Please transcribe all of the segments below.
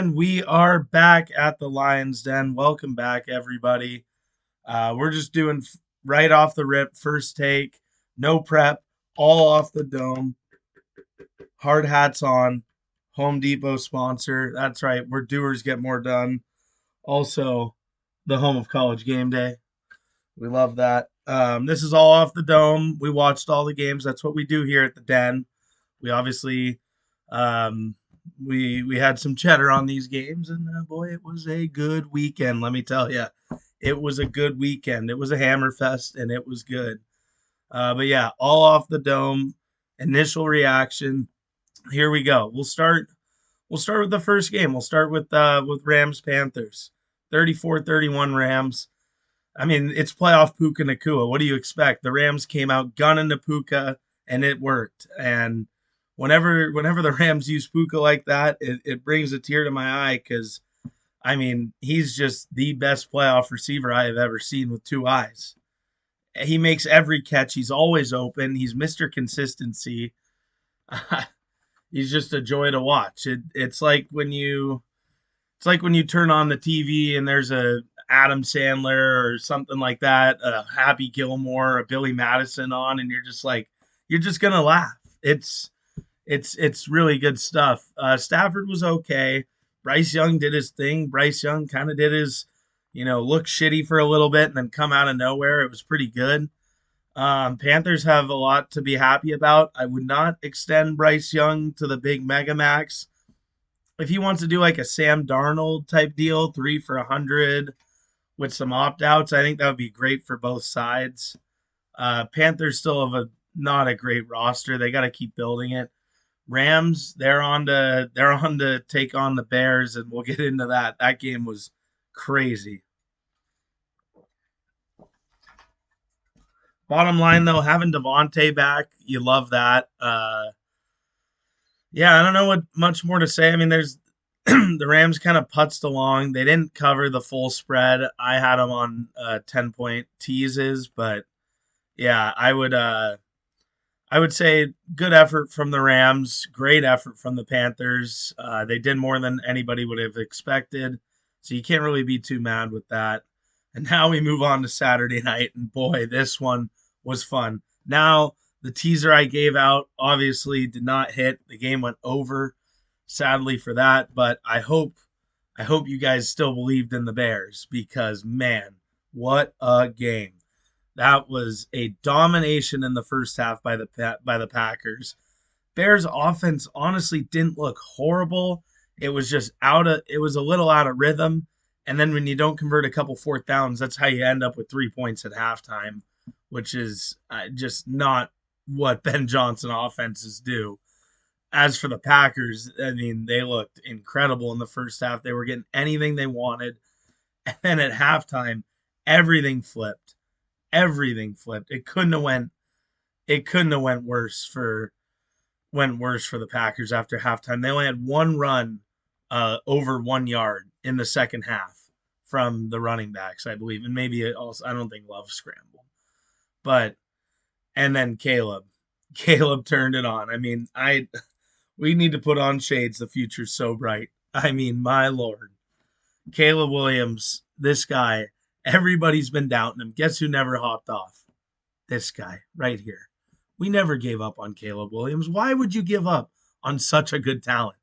And we are back at the Lions Den. Welcome back, everybody. We're just doing right off the rip, first take, no prep, all off the dome, hard hats on, Home Depot sponsor. That's right, we're doers get more done. Also, the home of college game day. We love that. This is all off the dome. We watched all the games. That's what we do here at the Den. We obviously um, we had some cheddar on these games, and boy, it was a good weekend. Let me tell you, it was a good weekend. It was a hammer fest, and it was good. But yeah, all off the dome. Initial reaction. Here we go. We'll start with the first game. We'll start with Rams Panthers. 34-31 Rams. I mean, it's playoff Puka Nakua. What do you expect? The Rams came out gunning to Puka, and it worked. And whenever the Rams use Puka like that, it brings a tear to my eye because, I mean, he's just the best playoff receiver I have ever seen with two eyes. He makes every catch. He's always open. He's Mr. Consistency. He's just a joy to watch. It's like when you turn on the TV and there's a Adam Sandler or something like that, a Happy Gilmore, a Billy Madison on, and you're just gonna laugh. It's really good stuff. Stafford was okay. Bryce Young did his thing. Bryce Young kind of did his, look shitty for a little bit and then come out of nowhere. It was pretty good. Panthers have a lot to be happy about. I would not extend Bryce Young to the big mega max. If he wants to do like a Sam Darnold type deal, 3 for 100 with some opt outs, I think that would be great for both sides. Panthers still have not a great roster. They got to keep building it. Rams, they're on to take on the Bears, and we'll get into that. That game was crazy. Bottom line, though, having Devontae back, you love that. Yeah, I don't know what much more to say. I mean, there's the Rams kind of putzed along. They didn't cover the full spread. I had them on 10-point teases, but yeah, I would say good effort from the Rams, great effort from the Panthers. They did more than anybody would have expected, so you can't really be too mad with that. And now we move on to Saturday night, and boy, this one was fun. Now, the teaser I gave out obviously did not hit. The game went over, sadly for that, but I hope you guys still believed in the Bears because, man, what a game. That was a domination in the first half by the Packers. Bears offense honestly didn't look horrible. It was just it was a little out of rhythm. And then when you don't convert a couple fourth downs, that's how you end up with 3 points at halftime, which is just not what Ben Johnson offenses do. As for the Packers, I mean, they looked incredible in the first half. They were getting anything they wanted. And then at halftime, everything flipped. Everything flipped. It couldn't have went worse for the Packers after halftime. They only had one run over 1 yard in the second half from the running backs, I believe. And maybe also, I don't think Love scrambled. But and then Caleb turned it on. I mean, we need to put on shades. The future's so bright. I mean, my Lord. Caleb Williams, this guy, everybody's been doubting him. Guess who never hopped off? This guy right here. We never gave up on Caleb Williams. Why would you give up on such a good talent?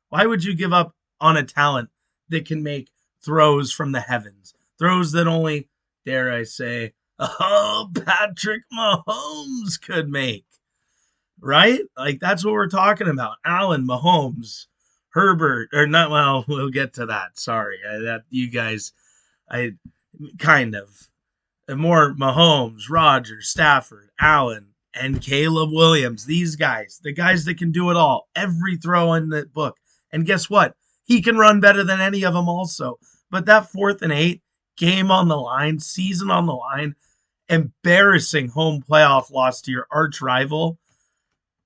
Why would you give up on a talent that can make throws from the heavens? Throws that only, dare I say, Patrick Mahomes could make. Right? Like, that's what we're talking about. Allen, Mahomes, Herbert, or not, well, we'll get to that. Sorry. Kind of. More Mahomes, Rodgers, Stafford, Allen, and Caleb Williams. These guys, the guys that can do it all. Every throw in the book. And guess what? He can run better than any of them also. But that 4th and 8, game on the line, season on the line, embarrassing home playoff loss to your arch rival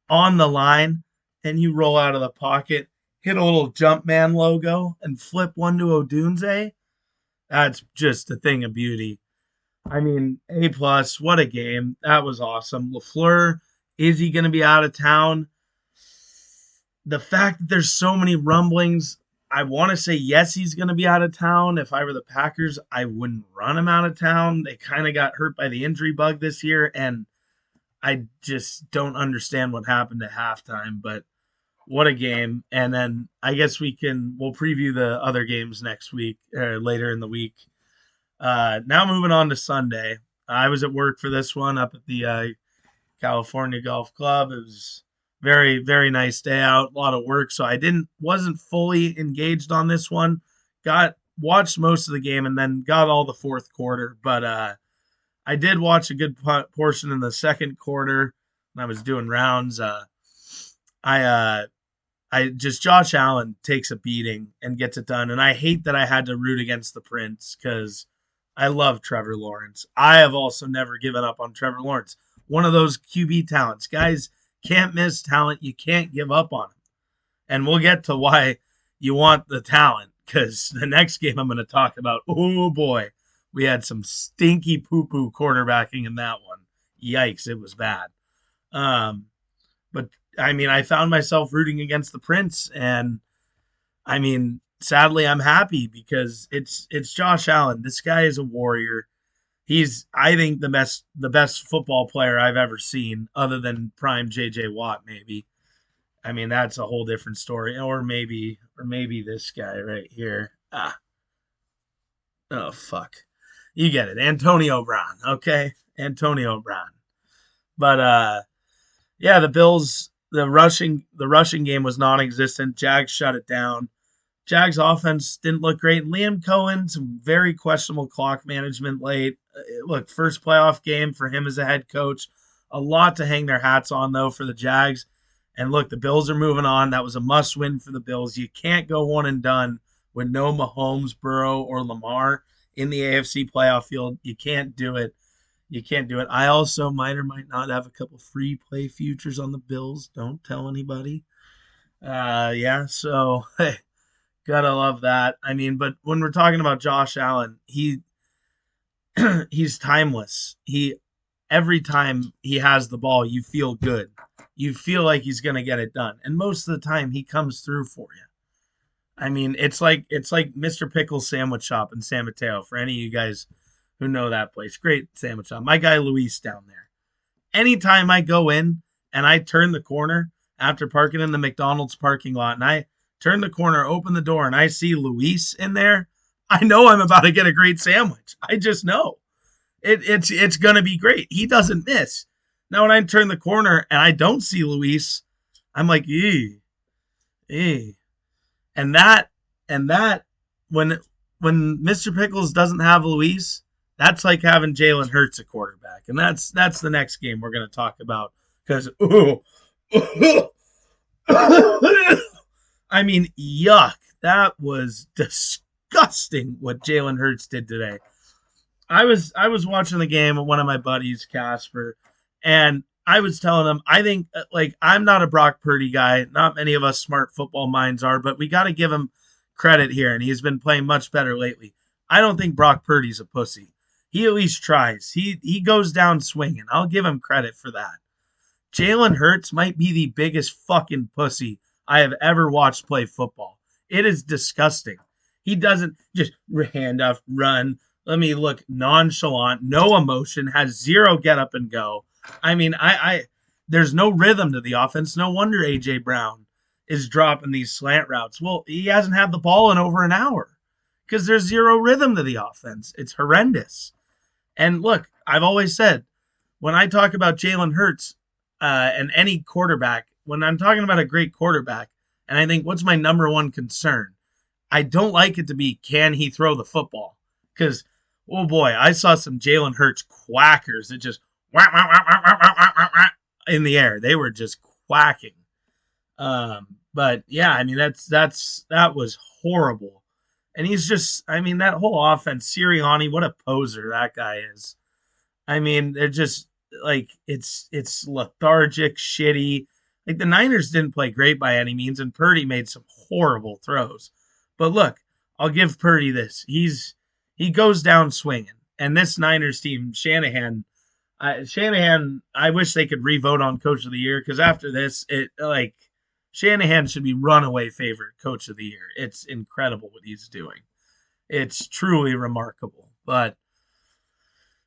on the line, and you roll out of the pocket, hit a little jump man logo, and flip one to Odunze. That's just a thing of beauty. I mean, A+, what a game. That was awesome. LaFleur, is he going to be out of town? The fact that there's so many rumblings I want to say yes, he's going to be out of town. If I were the Packers, I wouldn't run him out of town. They kind of got hurt by the injury bug this year, and I just don't understand what happened at halftime. But what a game! And then I guess we'll preview the other games next week or later in the week. Now moving on to Sunday. I was at work for this one up at the California Golf Club. It was very, very nice day out, a lot of work. So I wasn't fully engaged on this one. Got watched most of the game and then got all the fourth quarter. But I did watch a good portion in the second quarter when I was doing rounds. I just Josh Allen takes a beating and gets it done. And I hate that I had to root against the Prince because I love Trevor Lawrence. I have also never given up on Trevor Lawrence. One of those QB talents. Guys can't miss talent. You can't give up on him. And we'll get to why you want the talent because the next game I'm going to talk about, oh boy, we had some stinky poo-poo quarterbacking in that one. Yikes, it was bad. But I mean, I found myself rooting against the Prince, and I mean, sadly, I'm happy because it's Josh Allen. This guy is a warrior. He's, I think, the best football player I've ever seen, other than prime J.J. Watt, maybe. I mean, that's a whole different story. Or maybe this guy right here. Oh fuck, you get it, Antonio Brown. Okay, Antonio Brown. But yeah, the Bills. The rushing game was non-existent. Jags shut it down. Jags offense didn't look great. Liam Cohen, some very questionable clock management late. Look, first playoff game for him as a head coach. A lot to hang their hats on, though, for the Jags. And look, the Bills are moving on. That was a must-win for the Bills. You can't go one and done with no Mahomes, Burrow, or Lamar in the AFC playoff field. You can't do it. You can't do it. I also might or might not have a couple free play futures on the Bills. Don't tell anybody. Yeah, so hey, gotta love that. I mean, but when we're talking about Josh Allen, he's timeless. Every time he has the ball, you feel good. You feel like he's gonna get it done, and most of the time he comes through for you. I mean, it's like Mr. Pickle's Sandwich Shop in San Mateo. For any of you guys who know that place, great sandwich shop. My guy Luis down there. Anytime I go in and I turn the corner after parking in the McDonald's parking lot, and I turn the corner, open the door, and I see Luis in there, I know I'm about to get a great sandwich. I just know it's gonna be great. He doesn't miss. Now when I turn the corner and I don't see Luis, I'm like, eh. And that when Mr. Pickles doesn't have Luis, that's like having Jalen Hurts a quarterback. And that's the next game we're going to talk about. Because, I mean, yuck. That was disgusting what Jalen Hurts did today. I was watching the game with one of my buddies, Casper, and I was telling him, I think, like, I'm not a Brock Purdy guy. Not many of us smart football minds are, but we got to give him credit here, and he's been playing much better lately. I don't think Brock Purdy's a pussy. He at least tries. He goes down swinging. I'll give him credit for that. Jalen Hurts might be the biggest fucking pussy I have ever watched play football. It is disgusting. He doesn't just hand off, run. Let me look nonchalant, no emotion, has zero get up and go. I mean, there's no rhythm to the offense. No wonder A.J. Brown is dropping these slant routes. Well, he hasn't had the ball in over an hour because there's zero rhythm to the offense. It's horrendous. And look, I've always said, when I talk about Jalen Hurts and any quarterback, when I'm talking about a great quarterback, and I think, what's my number one concern? I don't like it to be, can he throw the football? Because, oh boy, I saw some Jalen Hurts quackers that just in the air. They were just quacking. But yeah, I mean, that was horrible. And he's just, I mean, that whole offense, Sirianni, what a poser that guy is. I mean, they're just like, it's lethargic, shitty. Like, the Niners didn't play great by any means, and Purdy made some horrible throws. But look, I'll give Purdy this. He goes down swinging. And this Niners team, Shanahan, I wish they could re-vote on Coach of the Year, because after this, Shanahan should be runaway favorite coach of the year. It's incredible what he's doing. It's truly remarkable. But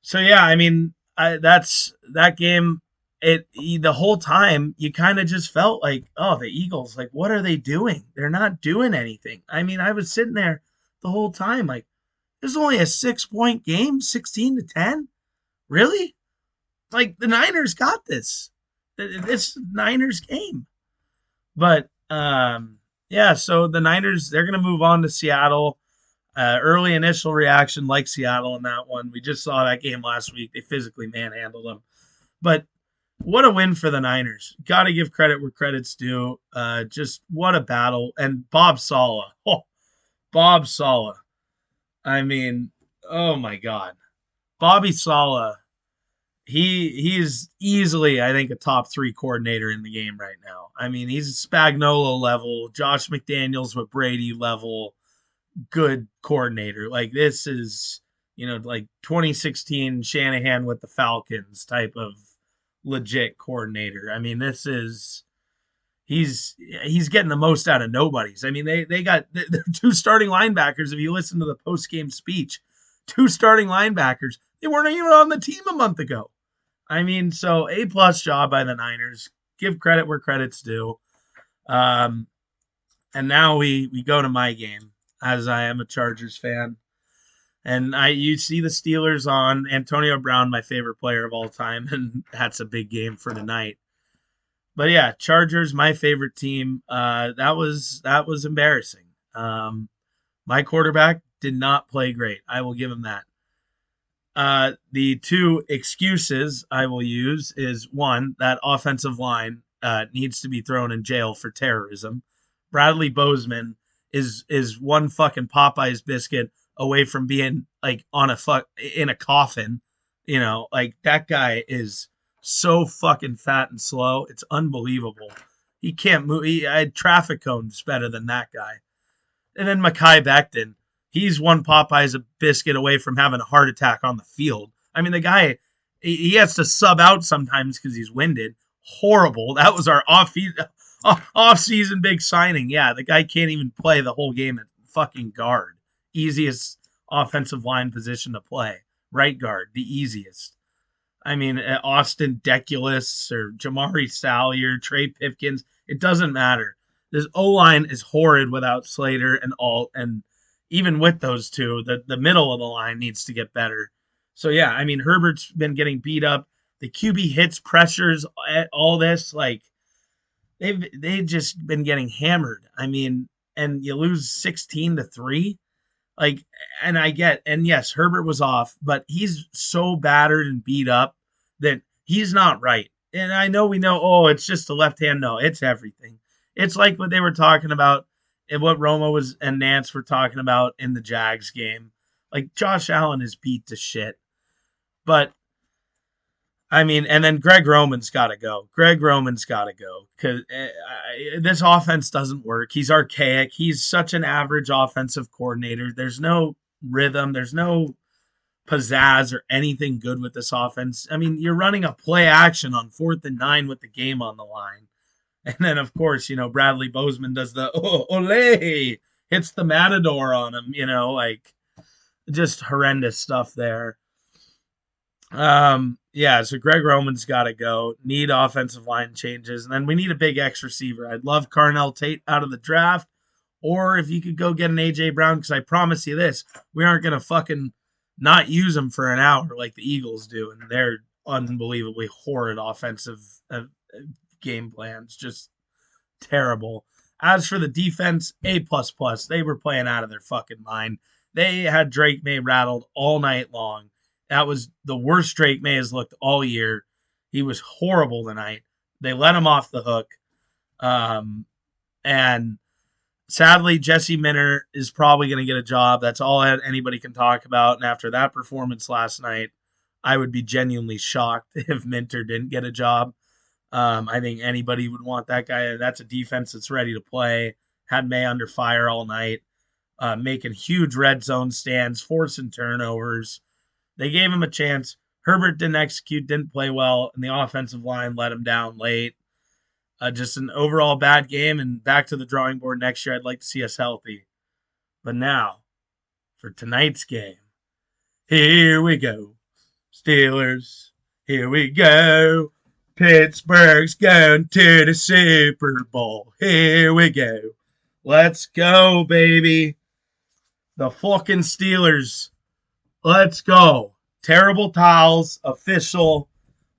so yeah, I mean, that's that game. The whole time you kind of just felt like, oh, the Eagles, like, what are they doing? They're not doing anything. I mean, I was sitting there the whole time like, there's only a 6 point game, 16-10. Really? Like the Niners got this. This Niners game. But yeah, so the Niners, they're gonna move on to Seattle. Early initial reaction, like Seattle in that one. We just saw that game last week. They physically manhandled them. But what a win for the Niners. Got to give credit where credit's due. Just what a battle. And Bob Saleh. Oh, Bob Saleh. I mean, oh my God. Bobby Saleh, he's easily, I think, a top 3 coordinator in the game right now. I mean, he's Spagnuolo level, Josh McDaniels with Brady level, good coordinator. Like this is, like 2016 Shanahan with the Falcons type of legit coordinator. I mean, this is he's getting the most out of nobodies. I mean, they got their 2 starting linebackers. If you listen to the post game speech, 2 starting linebackers, they weren't even on the team a month ago. I mean, so A+ job by the Niners. Give credit where credit's due. And now we go to my game, as I am a Chargers fan. And you see the Steelers on Antonio Brown, my favorite player of all time, and that's a big game for tonight. But yeah, Chargers, my favorite team. That was embarrassing. My quarterback did not play great. I will give him that. The 2 excuses I will use is, one, that offensive line needs to be thrown in jail for terrorism. Bradley Bozeman is one fucking Popeye's biscuit away from being like in a coffin. Like that guy is so fucking fat and slow. It's unbelievable. He can't move. I had traffic cones better than that guy. And then Mekhi Becton, he's one Popeye's a biscuit away from having a heart attack on the field. I mean, the guy, he has to sub out sometimes because he's winded. Horrible. That was our off-season big signing. Yeah, the guy can't even play the whole game at fucking guard. Easiest offensive line position to play. Right guard, the easiest. I mean, Austin Deculus or Jamari Salyer, Trey Pipkins, it doesn't matter. This O-line is horrid without Slater and even with those 2, the middle of the line needs to get better. So yeah, I mean, Herbert's been getting beat up. The QB hits, pressures, all this, like they've just been getting hammered. I mean, and you lose 16-3. Like, and yes, Herbert was off, but he's so battered and beat up that he's not right. And we know, oh, it's just the left hand. No, it's everything. It's like what they were talking about and what Romo and Nance were talking about in the Jags game. Like, Josh Allen is beat to shit. But, I mean, and then Greg Roman's got to go. Because this offense doesn't work. He's archaic. He's such an average offensive coordinator. There's no rhythm. There's no pizzazz or anything good with this offense. I mean, you're running a play action on 4th and 9 with the game on the line. And then, of course, Bradley Bozeman does the ole, hits the matador on him, like just horrendous stuff there. Yeah, so Greg Roman's got to go. Need offensive line changes. And then we need a big X receiver. I'd love Carnell Tate out of the draft. Or if you could go get an A.J. Brown, because I promise you this, we aren't going to fucking not use him for an hour like the Eagles do. And they're unbelievably horrid offensive game plans. Just terrible. As for the defense, A++. They were playing out of their fucking mind. They had Drake May rattled all night long. That was the worst Drake May has looked all year. He was horrible tonight. They let him off the hook. And sadly, Jesse Minter is probably going to get a job. That's all anybody can talk about. And after that performance last night, I would be genuinely shocked if Minter didn't get a job. I think anybody would want that guy. That's a defense that's ready to play. Had May under fire all night, making huge red zone stands, forcing turnovers. They gave him a chance. Herbert didn't execute, didn't play well, and the offensive line let him down late. Just an overall bad game, and back to the drawing board next year. I'd like to see us healthy. But now, for tonight's game, here we go. Steelers, here we go. Pittsburgh's going to the Super Bowl. Here we go. Let's go, baby. The fucking Steelers. Let's go. Terrible towels, official.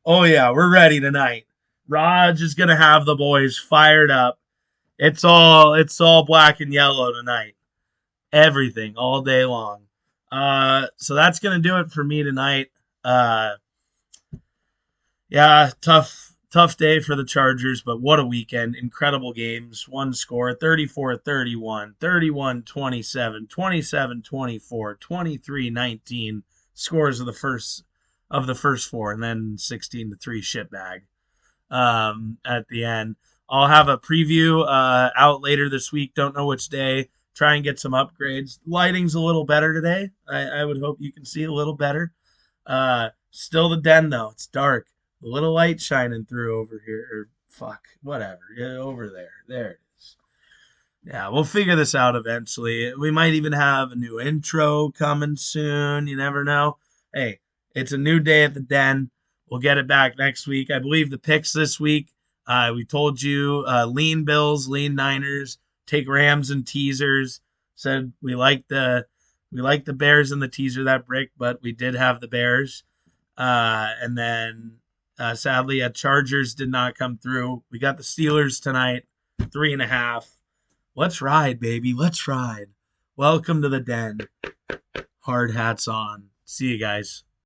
Oh, yeah, we're ready tonight. Raj is going to have the boys fired up. It's all black and yellow tonight. Everything, all day long. So that's going to do it for me tonight. Yeah, tough day for the Chargers, but what a weekend. Incredible games. One score, 34-31, 31-27, 27-24, 23-19. Scores of the first four, and then 16-3 shitbag at the end. I'll have a preview out later this week. Don't know which day. Try and get some upgrades. Lighting's a little better today. I would hope you can see a little better. Still the den, though. It's dark. A little light shining through over here. Or fuck, whatever. Yeah, over there. There it is. Yeah, we'll figure this out eventually. We might even have a new intro coming soon. You never know. Hey, it's a new day at the den. We'll get it back next week. I believe the picks this week. We told you lean Bills, lean Niners, take Rams and teasers. Said we like the Bears in the teaser that brick, but we did have the Bears. And then sadly, Chargers did not come through. We got the Steelers tonight, 3.5. Let's ride, baby. Let's ride. Welcome to the den. Hard hats on. See you guys.